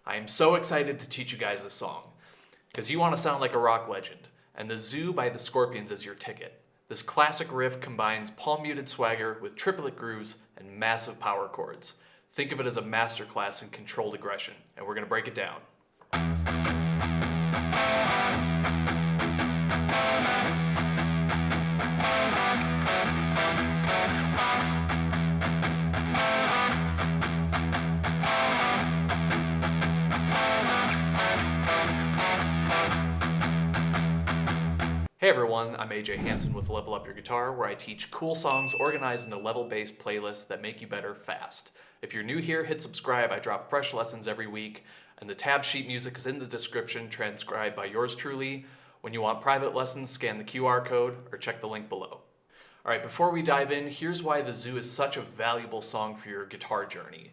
I am so excited to teach you guys this song, because you want to sound like a rock legend, and the Zoo by the Scorpions is your ticket. This classic riff combines palm-muted swagger with triplet grooves and massive power chords. Think of it as a masterclass in controlled aggression, and we're going to break it down. Hey everyone, I'm AJ Hansen with Level Up Your Guitar, where I teach cool songs organized into level-based playlists that make you better fast. If you're new here, hit subscribe. I drop fresh lessons every week, and the tab sheet music is in the description, transcribed by yours truly. When you want private lessons, scan the QR code or check the link below. Alright, before we dive in, here's why the Zoo is such a valuable song for your guitar journey.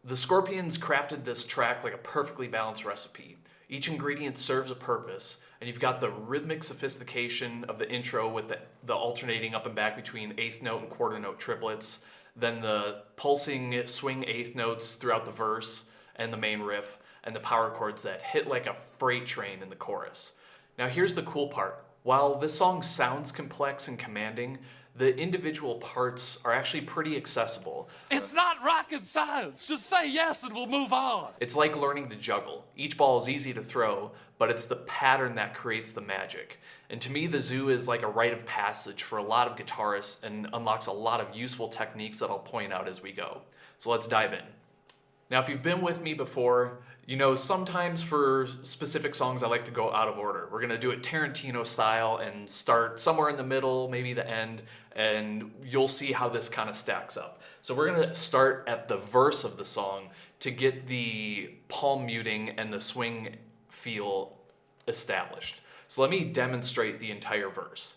The Scorpions crafted this track like a perfectly balanced recipe. Each ingredient serves a purpose, and you've got the rhythmic sophistication of the intro with the alternating up and back between eighth note and quarter note triplets, then the pulsing swing eighth notes throughout the verse and the main riff, and the power chords that hit like a freight train in the chorus. Now here's the cool part. While this song sounds complex and commanding, the individual parts are actually pretty accessible. It's not rocket science. Just say yes and we'll move on. It's like learning to juggle. Each ball is easy to throw, but it's the pattern that creates the magic. And to me, the Zoo is like a rite of passage for a lot of guitarists and unlocks a lot of useful techniques that I'll point out as we go. So let's dive in. Now, if you've been with me before, you know sometimes for specific songs I like to go out of order. We're going to do it Tarantino style and start somewhere in the middle, maybe the end, and you'll see how this kind of stacks up. So we're going to start at the verse of the song to get the palm muting and the swing feel established. So let me demonstrate the entire verse.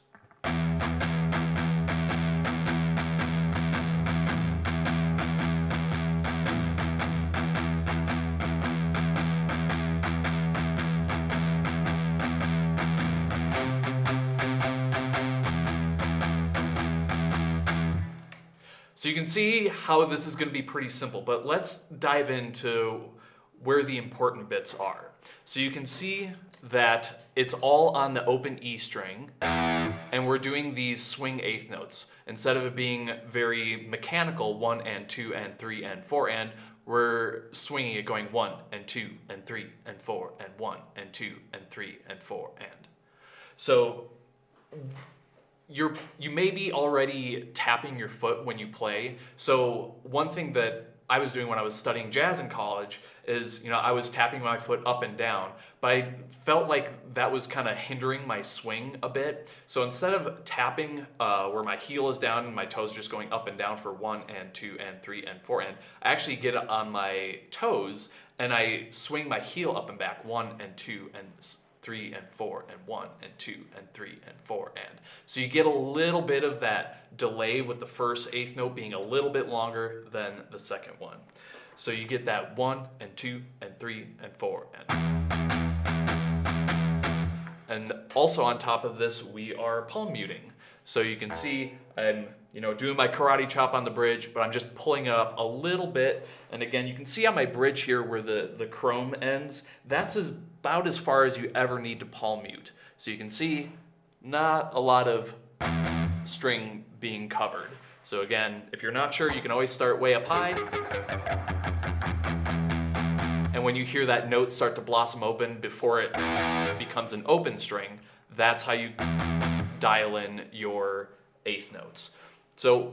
So you can see how this is going to be pretty simple, but let's dive into where the important bits are. So you can see that it's all on the open E string, and we're doing these swing eighth notes. Instead of it being very mechanical, 1 and 2 and 3 and 4 and, we're swinging it going 1 and 2 and 3 and 4 and 1 and 2 and 3 and 4 and. So you may be already tapping your foot when you play. So one thing that I was doing when I was studying jazz in college is, I was tapping my foot up and down, but I felt like that was kind of hindering my swing a bit. So instead of tapping where my heel is down and my toes just going up and down for 1 and 2 and 3 and 4 and, I actually get on my toes and I swing my heel up and back 1 and 2 and 3 and 4 and 1 and 2 and 3 and 4 and. So you get a little bit of that delay with the first eighth note being a little bit longer than the second one. So you get that 1 and 2 and 3 and 4 and. And also on top of this, we are palm muting. So you can see I'm doing my karate chop on the bridge, but I'm just pulling it up a little bit. And again, you can see on my bridge here where the chrome ends, that's about as far as you ever need to palm mute. So you can see not a lot of string being covered. So again, if you're not sure, you can always start way up high. And when you hear that note start to blossom open before it becomes an open string, that's how you dial in your eighth notes. So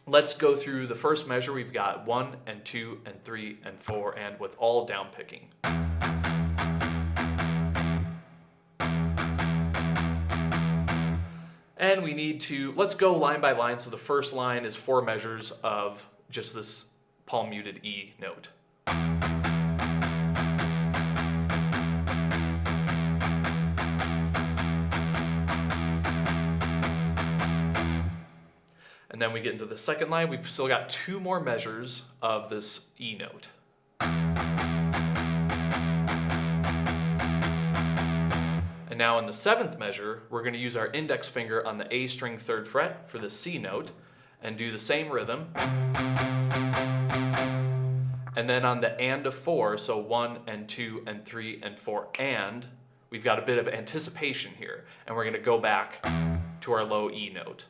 let's go through the first measure. We've got 1 and 2 and 3 and 4 and with all down picking. And we need to, let's go line by line. So the first line is 4 measures of just this palm muted E note. And then we get into the second line. We've still got 2 more measures of this E note. And now in the 7th measure, we're going to use our index finger on the A string 3rd fret for the C note and do the same rhythm. And then on the and of 4, so 1 and 2 and 3 and 4 and, we've got a bit of anticipation here. And we're going to go back to our low E note.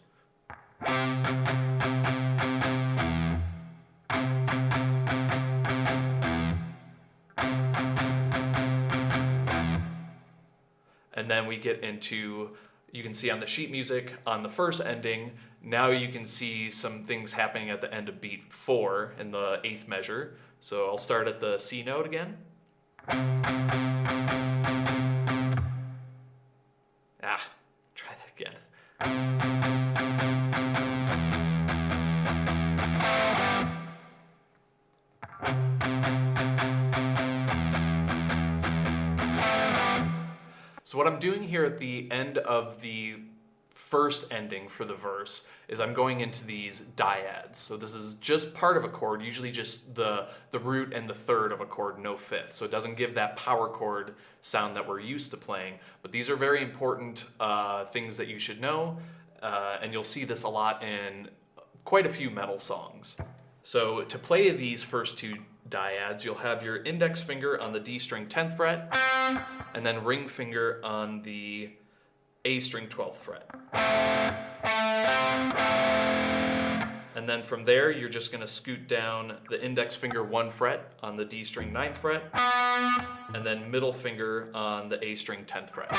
And then we get into, you can see on the sheet music, on the first ending, now you can see some things happening at the end of beat 4 in the 8th measure. So I'll start at the C note again. Try that again. So what I'm doing here at the end of the first ending for the verse is I'm going into these dyads. So this is just part of a chord, usually just the root and the third of a chord, no fifth. So it doesn't give that power chord sound that we're used to playing. But these are very important things that you should know, and you'll see this a lot in quite a few metal songs. So to play these first two dyads, you'll have your index finger on the D string 10th fret, and then ring finger on the A string 12th fret. And then from there, you're just going to scoot down the index finger 1 fret on the D string 9th fret, and then middle finger on the A string 10th fret.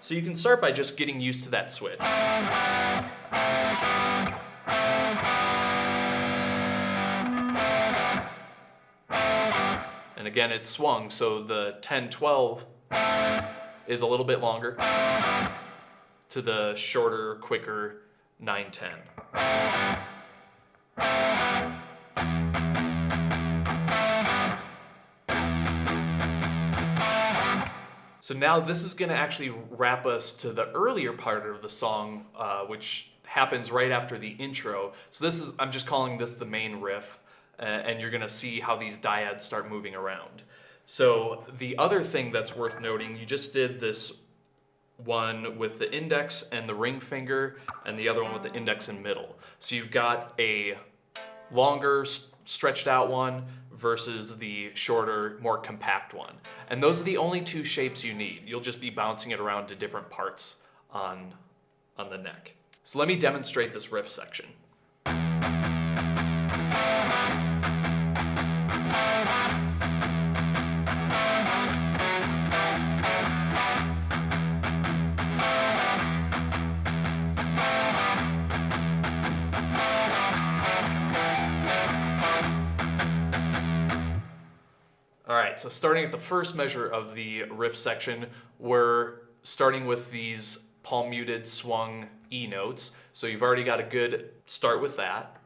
So you can start by just getting used to that switch. And again, it's swung, so the 10-12 is a little bit longer to the shorter, quicker 9-10. So now this is going to actually wrap us to the earlier part of the song, which happens right after the intro. So this is, I'm just calling this the main riff. And you're going to see how these dyads start moving around. So the other thing that's worth noting, you just did this one with the index and the ring finger, and the other one with the index and middle. So you've got a longer, stretched out one versus the shorter, more compact one. And those are the only two shapes you need. You'll just be bouncing it around to different parts on the neck. So let me demonstrate this riff section. All right, so starting at the first measure of the riff section, we're starting with these palm muted swung E notes. So you've already got a good start with that.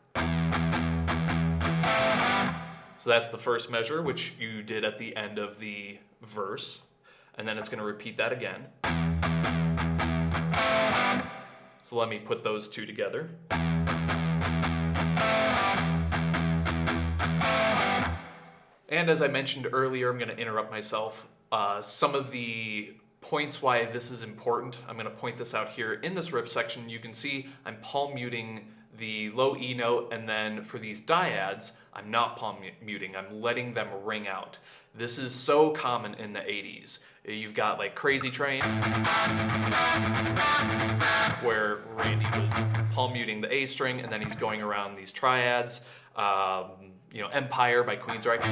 So that's the first measure, which you did at the end of the verse. And then it's going to repeat that again. So let me put those two together. And as I mentioned earlier, I'm going to interrupt myself. Some of the points why this is important, I'm going to point this out here in this riff section. You can see I'm palm muting the low E note, and then for these dyads, I'm not palm muting. I'm letting them ring out. This is so common in the 80s. You've got like Crazy Train, where Randy was palm muting the A string, and then he's going around these triads. Empire by Queensryche.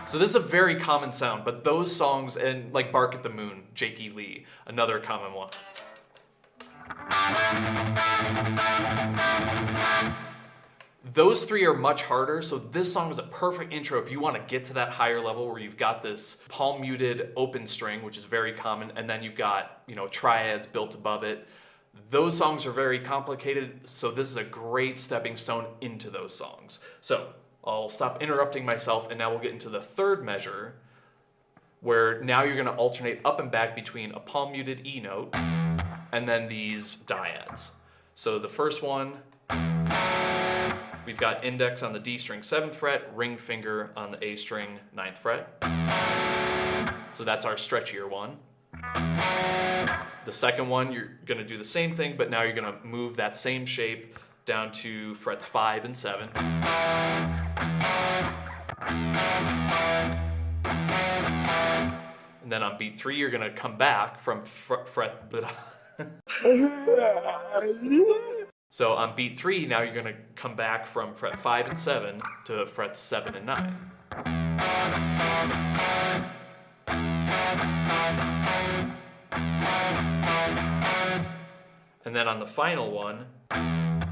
So this is a very common sound, but those songs, and like Bark at the Moon, Jakey Lee, another common one. Those three are much harder, so this song is a perfect intro if you want to get to that higher level where you've got this palm muted open string, which is very common, and then you've got, triads built above it. Those songs are very complicated, so this is a great stepping stone into those songs. So I'll stop interrupting myself, and now we'll get into the third measure, where now you're going to alternate up and back between a palm muted E note and then these dyads. So the first one, we've got index on the D string 7th fret, ring finger on the A string 9th fret. So that's our stretchier one. The second one, you're going to do the same thing, but now you're going to move that same shape down to frets 5 and 7. And then on beat 3, you're going to come back from fret. So on beat 3, now you're going to come back from fret 5 and 7 to frets 7 and 9. And then on the final one,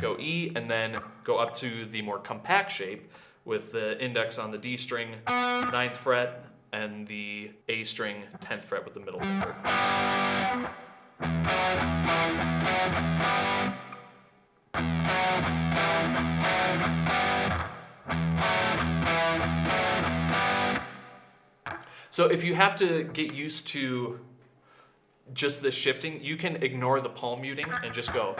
go E and then go up to the more compact shape with the index on the D string, 9th fret, and the A string, 10th fret with the middle finger. So if you have to get used to just this shifting, you can ignore the palm muting and just go.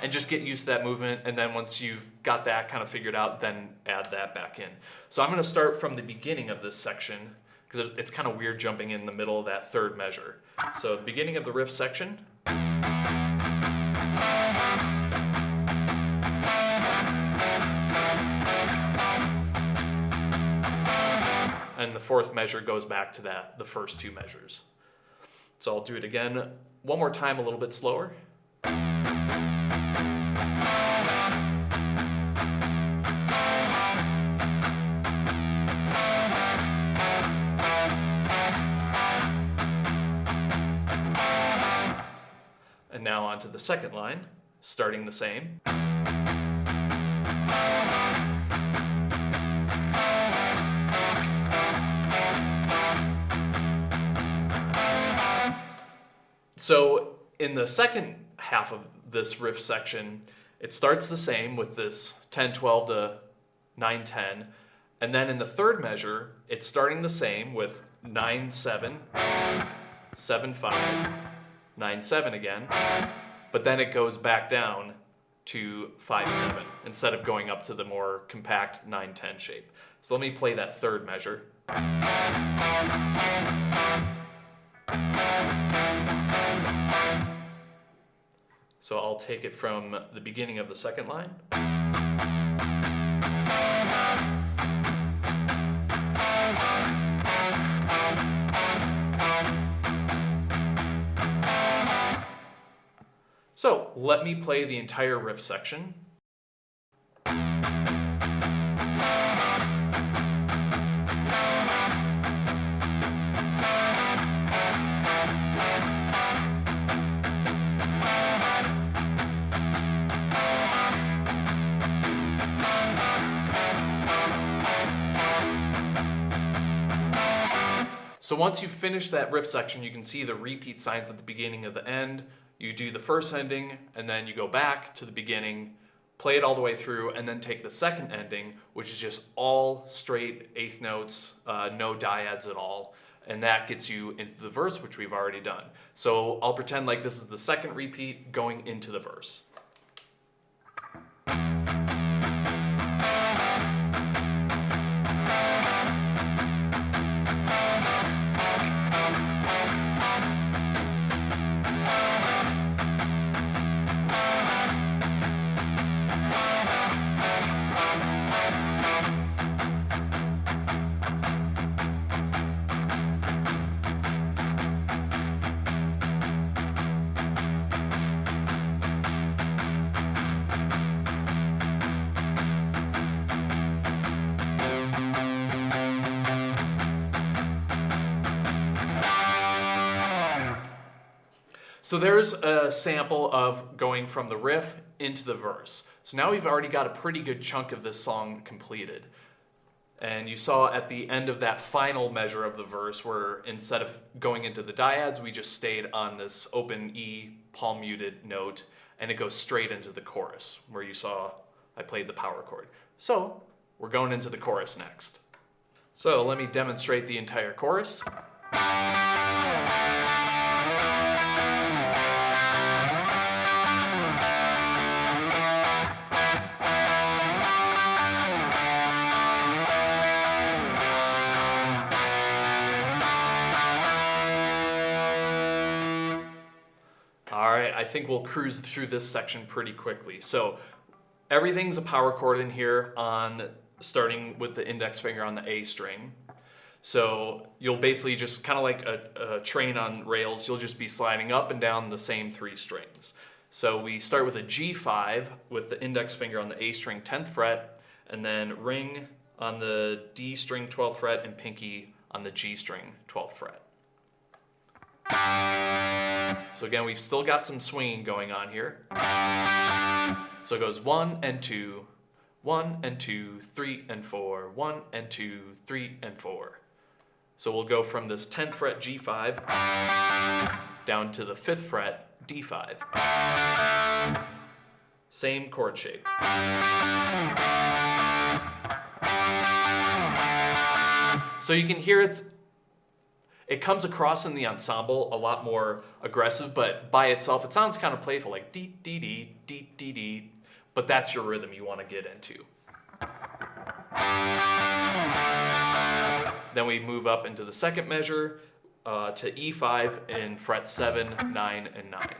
And just get used to that movement, and then once you've got that kind of figured out, then add that back in. So I'm going to start from the beginning of this section, because it's kind of weird jumping in the middle of that third measure. So beginning of the riff section. And the fourth measure goes back to the first two measures. So I'll do it again one more time, a little bit slower. And now on to the second line, starting the same. So in the second half of this riff section, it starts the same with this 10-12 to 9-10. And then in the third measure, it's starting the same with 9-7, 7-5, 9-7 again. But then it goes back down to 5-7 instead of going up to the more compact 9-10 shape. So let me play that third measure. So I'll take it from the beginning of the second line. So let me play the entire riff section. So once you finish that riff section, you can see the repeat signs at the beginning of the end. You do the first ending, and then you go back to the beginning, play it all the way through, and then take the second ending, which is just all straight eighth notes, no dyads at all. And that gets you into the verse, which we've already done. So I'll pretend like this is the second repeat going into the verse. So there's a sample of going from the riff into the verse. So now we've already got a pretty good chunk of this song completed. And you saw at the end of that final measure of the verse where instead of going into the dyads, we just stayed on this open E palm muted note, and it goes straight into the chorus where you saw I played the power chord. So we're going into the chorus next. So let me demonstrate the entire chorus. think we'll cruise through this section pretty quickly. So everything's a power chord in here, starting with the index finger on the A string. So you'll basically just kind of like a train on rails, you'll just be sliding up and down the same 3 strings. So we start with a G5 with the index finger on the A string 10th fret, and then ring on the D string 12th fret and pinky on the G string 12th fret. So again, we've still got some swinging going on here. So it goes 1 and 2, 1 and 2, 3 and 4, 1 and 2, 3 and 4. So we'll go from this 10th fret G5 down to the 5th fret D5. Same chord shape. So you can hear it comes across in the ensemble a lot more aggressive, but by itself it sounds kind of playful, like dee dee dee dee dee dee. But that's your rhythm you want to get into. Then we move up into the second measure to E5 in frets 7, 9, and 9.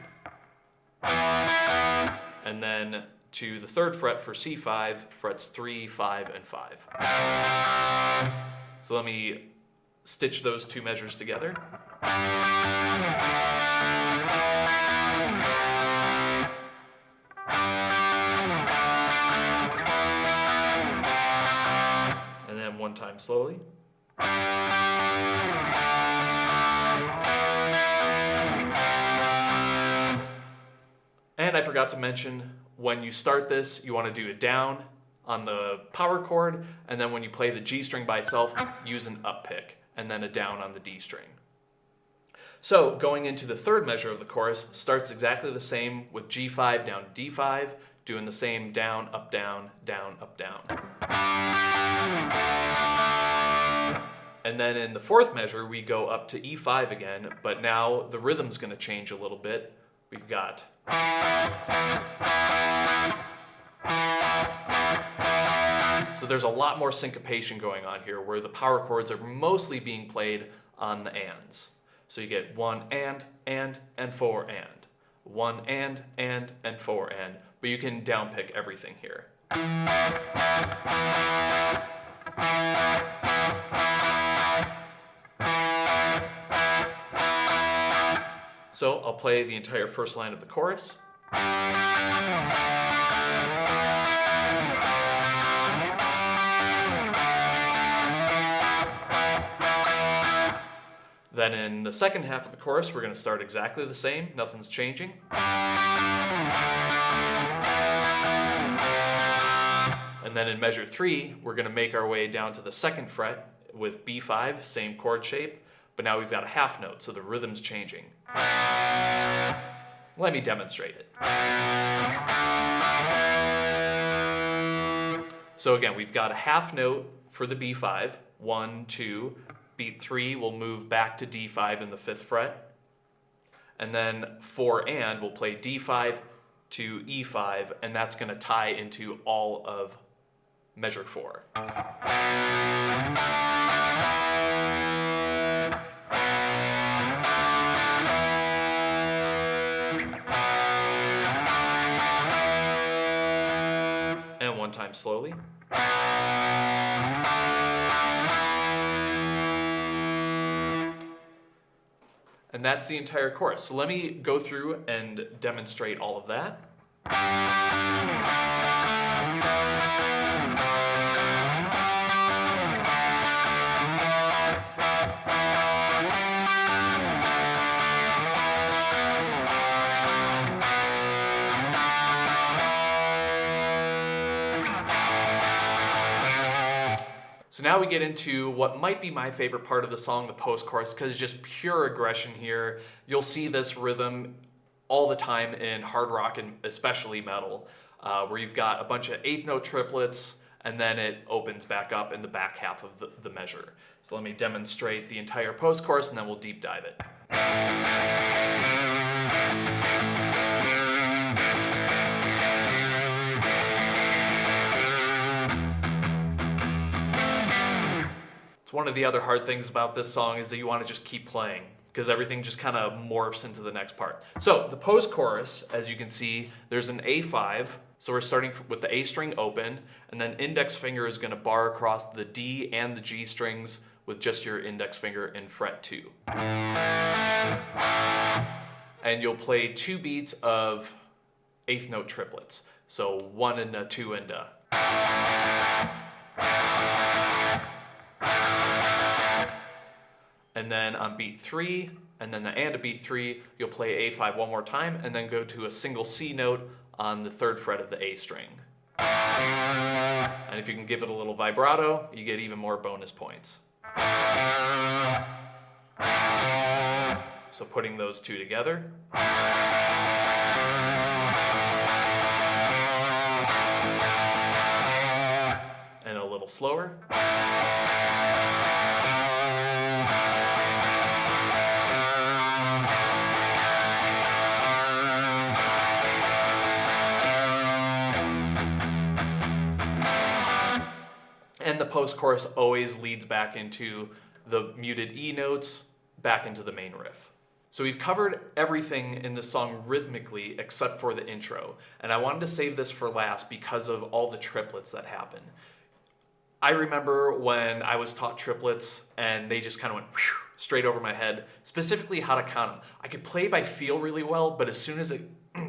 And then to the 3rd fret for C5, frets 3, 5, and 5. So let me stitch those 2 measures together. And then one time slowly. And I forgot to mention, when you start this, you want to do a down on the power chord, and then when you play the G string by itself, use an up pick, and then a down on the D string. So going into the 3rd measure of the chorus starts exactly the same with G5 down to D5, doing the same down, up, down, down, up, down. And then in the 4th measure, we go up to E5 again, but now the rhythm's going to change a little bit. We've got... So there's a lot more syncopation going on here, where the power chords are mostly being played on the ands. So you get 1 and 4 and. 1 and 4 and. But you can downpick everything here. So I'll play the entire first line of the chorus. Then in the second half of the chorus, we're going to start exactly the same. Nothing's changing. And then in measure 3, we're going to make our way down to the 2nd fret with B5, same chord shape, but now we've got a half note, so the rhythm's changing. Let me demonstrate it. So again, we've got a half note for the B5, 1, 2, beat 3 will move back to D5 in the 5th fret, and then 4 and we'll play D5 to E5, and that's going to tie into all of measure 4. And one time slowly. And that's the entire chorus. So let me go through and demonstrate all of that. So now we get into what might be my favorite part of the song, the post-chorus, because it's just pure aggression here. You'll see this rhythm all the time in hard rock and especially metal, where you've got a bunch of 8th note triplets, and then it opens back up in the back half of the measure. So let me demonstrate the entire post-chorus, and then we'll deep dive it. One of the other hard things about this song is that you want to just keep playing, because everything just kind of morphs into the next part. So the post-chorus, as you can see, there's an A5. So we're starting with the A string open, and then index finger is going to bar across the D and the G strings with just your index finger in fret 2. And you'll play 2 beats of 8th note triplets. So 1 and a 2 and a. And then on beat 3, and then the and a beat 3, you'll play A5 one more time, and then go to a single C note on the 3rd fret of the A string. And if you can give it a little vibrato, you get even more bonus points. So putting those two together. And a little slower. And the post-chorus always leads back into the muted E notes, back into the main riff. So we've covered everything in the song rhythmically except for the intro. And I wanted to save this for last because of all the triplets that happen. I remember when I was taught triplets and they just kind of went straight over my head, specifically how to count them. I could play by feel really well, but as soon as it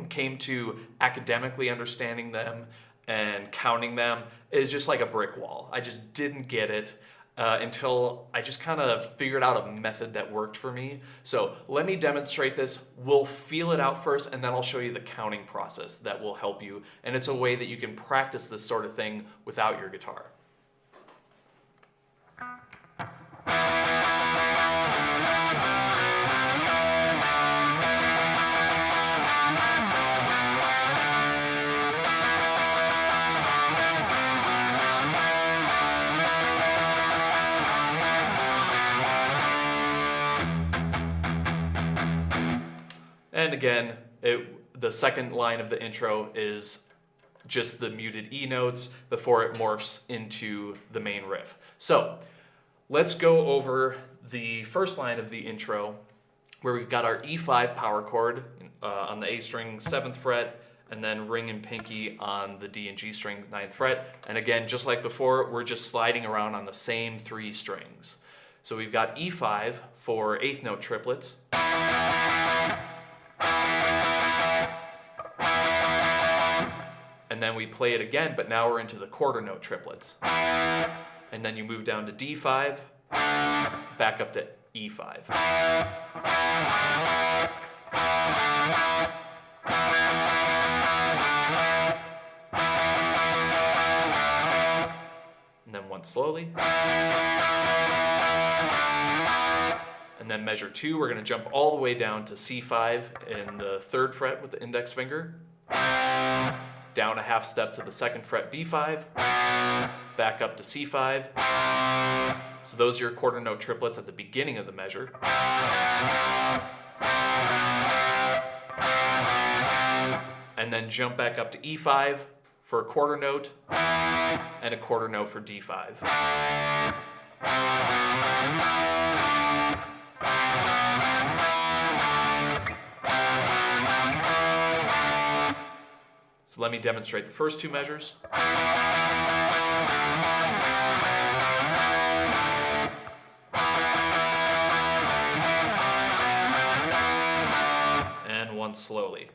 came to academically understanding them and counting them, it's just like a brick wall. I just didn't get it until I just kind of figured out a method that worked for me. So let me demonstrate this. We'll feel it out first, and then I'll show you the counting process that will help you. And it's a way that you can practice this sort of thing without your guitar. And again, the second line of the intro is just the muted E notes before it morphs into the main riff. So let's go over the first line of the intro where we've got our E5 power chord on the A string 7th fret, and then ring and pinky on the D and G string 9th fret. And again, just like before, we're just sliding around on the same 3 strings. So we've got E5 for 8th note triplets. And then we play it again, but now we're into the quarter note triplets. And then you move down to D5, back up to E5. And then one slowly. And then measure 2, we're going to jump all the way down to C5 in the 3rd fret with the index finger. Down a half step to the 2nd fret B5, back up to C5. So those are your quarter note triplets at the beginning of the measure. And then jump back up to E5 for a quarter note and a quarter note for D5. So let me demonstrate the first 2 measures. And one slowly.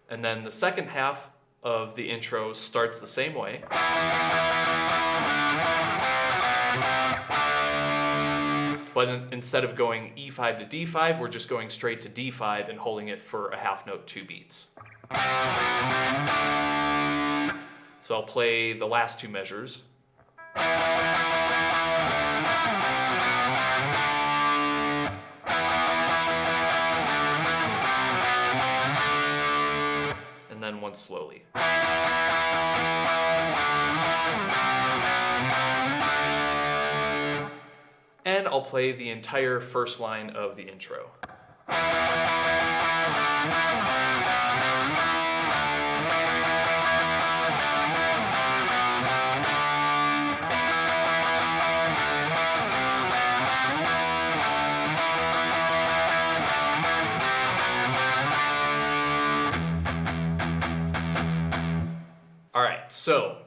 And then the second half of the intro starts the same way. But instead of going E5 to D5, we're just going straight to D5 and holding it for a half note 2 beats. So I'll play the last 2 measures. And then one slowly. And I'll play the entire first line of the intro. so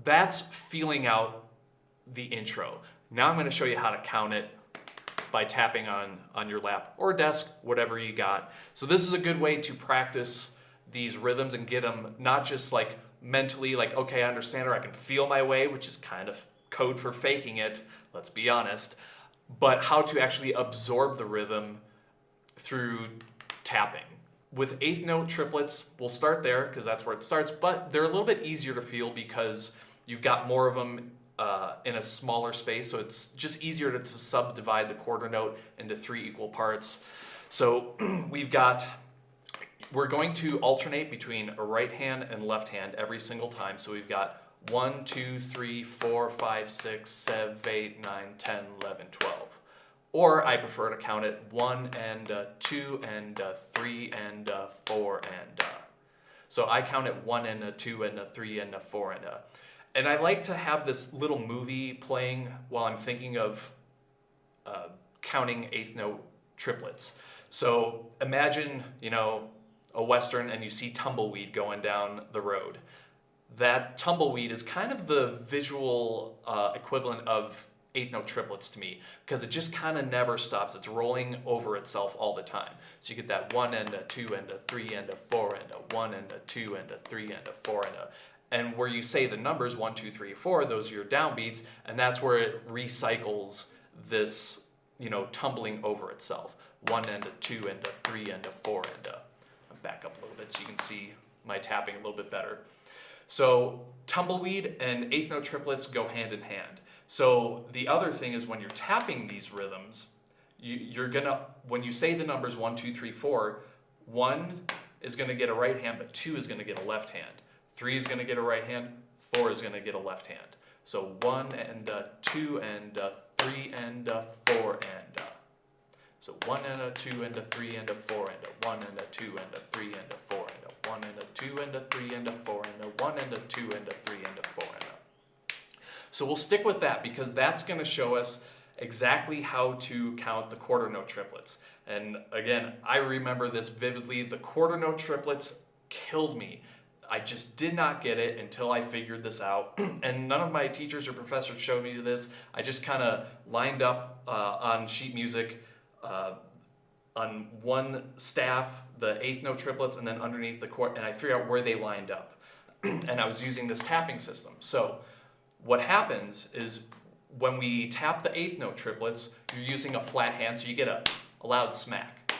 that's feeling out the intro. Now I'm going to show you how to count it by tapping on your lap or desk, whatever you got. So this is a good way to practice these rhythms and get them not just like mentally like, okay, I understand, or I can feel my way, which is kind of code for faking it, let's be honest, but how to actually absorb the rhythm through tapping. With eighth note triplets, we'll start there because that's where it starts, but they're a little bit easier to feel because you've got more of them in a smaller space, so it's just easier to subdivide the quarter note into 3 equal parts. So we're going to alternate between a right hand and left hand every single time. So we've got 1, 2, 3, 4, 5, 6, 7, 8, 9, 10, 11, 12. Or I prefer to count it 1 and 2 and 3 and 4 and so I count it 1 and 2 and 3 and 4 and I like to have this little movie playing while I'm thinking of counting eighth note triplets. So imagine, a Western and you see tumbleweed going down the road. That tumbleweed is kind of the visual equivalent of eighth note triplets to me, because it just kind of never stops. It's rolling over itself all the time. So you get that 1 and 2 and 3 and 4 and 1 and 2 and 3 and 4 and where you say the numbers 1, 2, 3, 4, those are your downbeats, and that's where it recycles this, tumbling over itself. 1 and 2 and 3 and 4 and I'll back up a little bit so you can see my tapping a little bit better. So tumbleweed and eighth note triplets go hand in hand. So the other thing is when you're tapping these rhythms, you're gonna, when you say the numbers 1, 2, 3, 4, 1 is gonna get a right hand, but 2 is gonna get a left hand. 3 is gonna get a right hand, 4 is gonna get a left hand. So 1 and 2 and 3 and 4 and so 1 and 2 and 3 and 4 and 1 and 2 and 3 and 4 and 1 and 2 and 3 and 4 and 1 and 2 and 3 and 4 and So we'll stick with that because that's going to show us exactly how to count the quarter note triplets. And again, I remember this vividly. The quarter note triplets killed me. I just did not get it until I figured this out. And none of my teachers or professors showed me this. I just kind of lined up on sheet music on one staff, the eighth note triplets, and then underneath the chord, and I figured out where they lined up. And I was using this tapping system. So what happens is when we tap the eighth note triplets, you're using a flat hand, so you get a loud smack.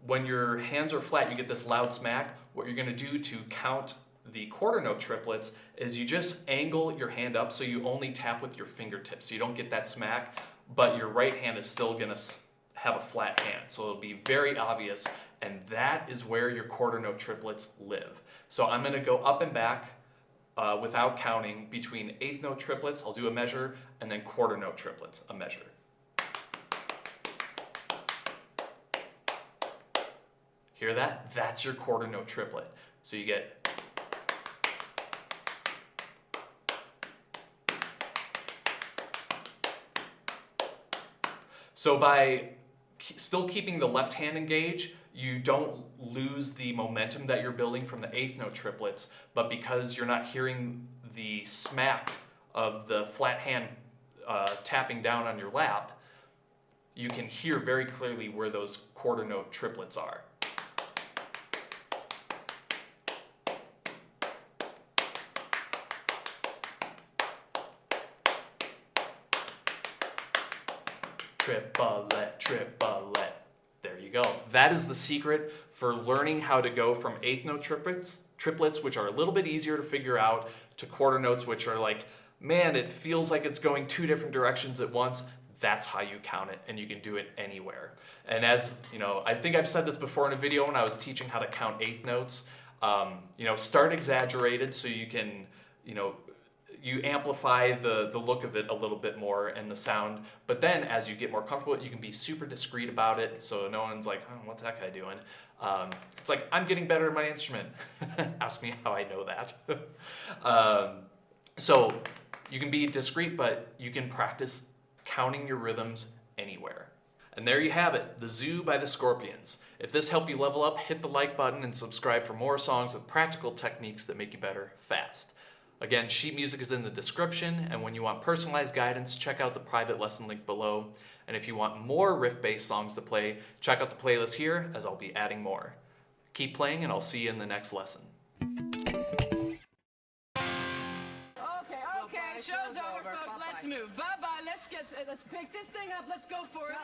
When your hands are flat, you get this loud smack. What you're going to do to count the quarter note triplets is you just angle your hand up so you only tap with your fingertips, so you don't get that smack, but your right hand is still going to have a flat hand, so it'll be very obvious, and that is where your quarter note triplets live. So I'm going to go up and back without counting between eighth note triplets, I'll do a measure, and then quarter note triplets, a measure. Hear that? That's your quarter note triplet. So you get so by still keeping the left hand engaged, you don't lose the momentum that you're building from the eighth note triplets, but because you're not hearing the smack of the flat hand tapping down on your lap, you can hear very clearly where those quarter note triplets are. Triplet, triplet. There you go. That is the secret for learning how to go from eighth note triplets, which are a little bit easier to figure out, to quarter notes, which are like, man, it feels like it's going 2 different directions at once. That's how you count it, and you can do it anywhere. And as you know, I think I've said this before in a video when I was teaching how to count eighth notes. Start exaggerated so you can, you amplify the look of it a little bit more and the sound, but then as you get more comfortable, you can be super discreet about it, so no one's like, oh, what's that guy doing? It's like, I'm getting better at my instrument. Ask me how I know that. So you can be discreet, but you can practice counting your rhythms anywhere. And there you have it, The Zoo by the Scorpions. If this helped you level up, hit the like button and subscribe for more songs with practical techniques that make you better fast. Again, sheet music is in the description, and when you want personalized guidance, check out the private lesson link below. And if you want more riff-based songs to play, check out the playlist here, as I'll be adding more. Keep playing, and I'll see you in the next lesson. Okay, show's over, folks. Let's move. Bye-bye. Let's pick this thing up. Let's go for it.